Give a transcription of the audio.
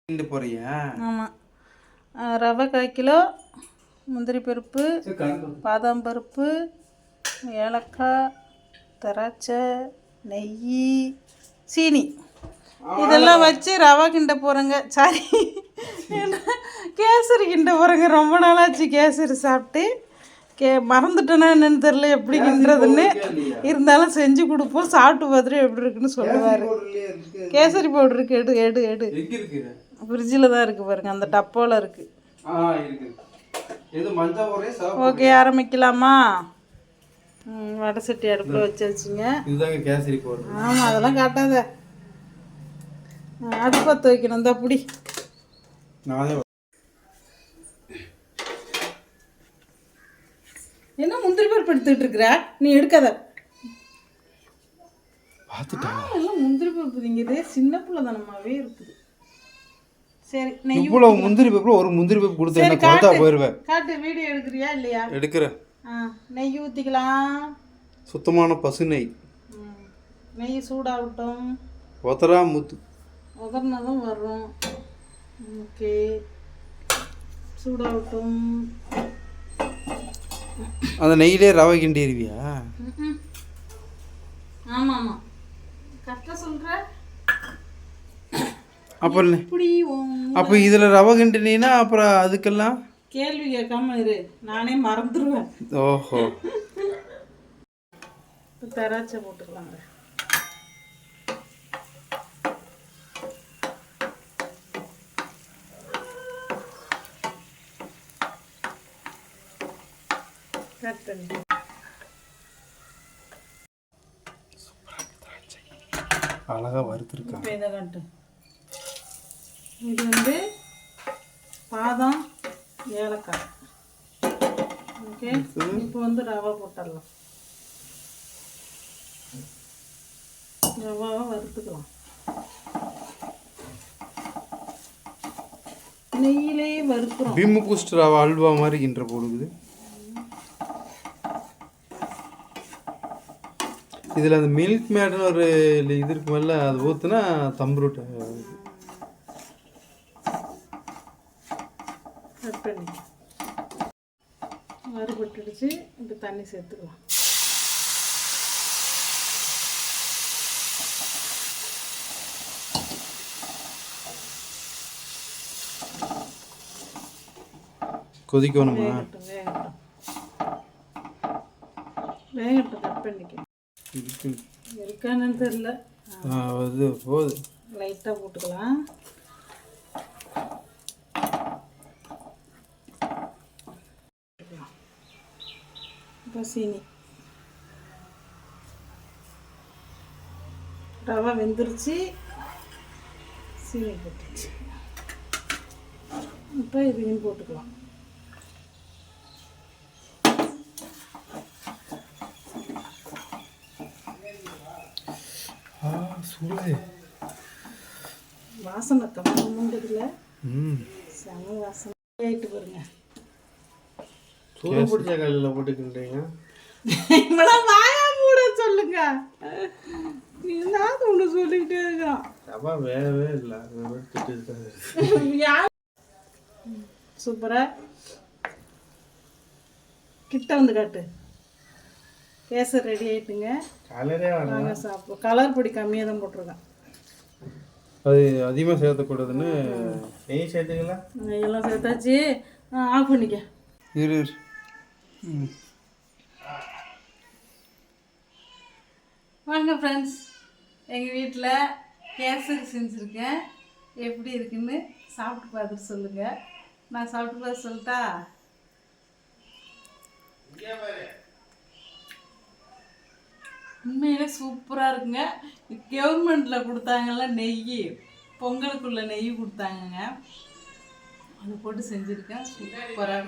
போறியா? ஆமாம். ரவை 1 கிலோ, முந்திரி பருப்பு, பாதாம் பருப்பு, ஏலக்காய், திராட்சை, நெய், சீனி இதெல்லாம் வச்சு ரவை கிண்ட போகிறேங்க. சாரி, கேசரி கிண்ட போகிறேங்க. ரொம்ப நாளாச்சு கேசரி சாப்பிட்டு. மறந்துட்டேன்னா என்னன்னு தெரில எப்படி கிண்டுறதுன்னு. இருந்தாலும் செஞ்சு கொடுப்போம். சாப்பிட்டு பார்த்துட்டு எப்படி இருக்குன்னு சொல்லுவார். கேசரி பவுடர் இருக்கு, எடு எடு எடு. ஃப்ரிட்ஜில் தான் இருக்குது பாருங்க, அந்த டப்போவில் இருக்குது. ஓகே, ஆரம்பிக்கலாமா? வடை சட்டி அடுப்பில் வச்சாச்சுங்க. கேசரி பவுடர். ஆமாம், அதெல்லாம் காட்டாத. அடுப்பை வைக்கணும். இந்த அப்படி என்ன முந்திரி பருப்பு எடுத்துக்கிட்டு இருக்கிற? நீ எடுக்காத. எல்லாம் முந்திரி பருப்பு திங்குது. சின்ன பிள்ளை தானமாவே இருக்குது. சரி, நெய் முந்திரி பருப்பு ஒரு முந்திரி பருப்பு கொடுத்து கொடுத்தா போயிருவேன். காட்டு, வீடியோ எடுக்கிறியா இல்லையா? எடுக்கிறேன். நெய் ஊற்றிக்கலாம். சுத்தமான பசு நெய். நெய் சூடாகட்டும். ஒத்தரா முத்து உதர்னதும் வரும். ஓகே, சூடாகட்டும். அந்த நெய்யிலே ரவை கிண்டிடுவியா? ஆமாம் ஆமாம், கரெக்டாக சொல்கிற. அப்போ இதில் ரவை கிண்டினா அப்புறம் அதுக்கெல்லாம் கேள்வி கேட்காம இரு, நானே மறந்துடுவேன். ஓஹோ. திராட்சை போட்டுக்கலாங்க. அழகா வறுத்துருக்காங்க. இதை காட்டு. இது வந்து பாதாம், ஏலக்காய். ஓகே, இப்போ வந்து ரவை போட்டுடலாம். ரவாவை வறுத்துக்கலாம். நெய்யிலே வறுக்கிறோம். பீமு பூஸ்ட் ரவா அல்வா மாதிரி கிண்ட போடுது. இதில் அந்த மில்க் மேட்னு ஒரு இது இருக்கு மேலே, அது ஊற்றுனா தம்புருட்டு வறுபட்டுடுச்சு. இப்போ தண்ணி சேர்த்துக்கலாம். கொதிக்கணுமா? வேகட்டும். கட் பண்ணிக்கலாம். இருக்கானு தெரியல. அது போகுது. லைட்டாக போட்டுக்கலாம். இப்போ சீனி. ரவை வெந்துருச்சு, சீனி போட்டுருச்சு. இப்போ இதையும் போட்டுக்கலாம். வாசனை கம்மின்றதுல செம வாசனை ஆயிட்டு பாருங்க. சூடு பிடிச்ச கல்லில் போட்டுக்கின்றீங்க. இவ்வளவு வாயா மூட சொல்லுங்க. நான் ஒன்று சொல்லிக்கிட்டே இருக்கான். அப்பா வேகவே இல்லை. சூப்பரா கிட்ட வந்து காட்டு. கேசரி ரெடி ஆயிட்டுங்க. கலரே நாங்கள் சாப்பிடுவோம். கலர் பொடி கம்மியாக தான் போட்டிருக்கேன். அது அதிகமாக சேர்த்தக்கூடாதுன்னு நெய் சேர்த்துக்கலாம். நெய்யெல்லாம் சேர்த்தாச்சு. ஆஃப் பண்ணிக்க. இரு. வாங்க ஃப்ரெண்ட்ஸ், எங்கள் வீட்டில் கேசரி செஞ்சுருக்கேன். எப்படி இருக்குன்னு சாப்பிட்டு பார்த்துட்டு சொல்லுங்கள். நான் சாப்பிட்டு பார்த்து சொல்லட்டா? உண்மையிலே சூப்பராக இருக்குங்க. கவர்மெண்ட்டில் கொடுத்தாங்கல்ல நெய், பொங்கலுக்குள்ள நெய் கொடுத்தாங்கங்க, அது போட்டு செஞ்சுருக்கேன். சூப்பராக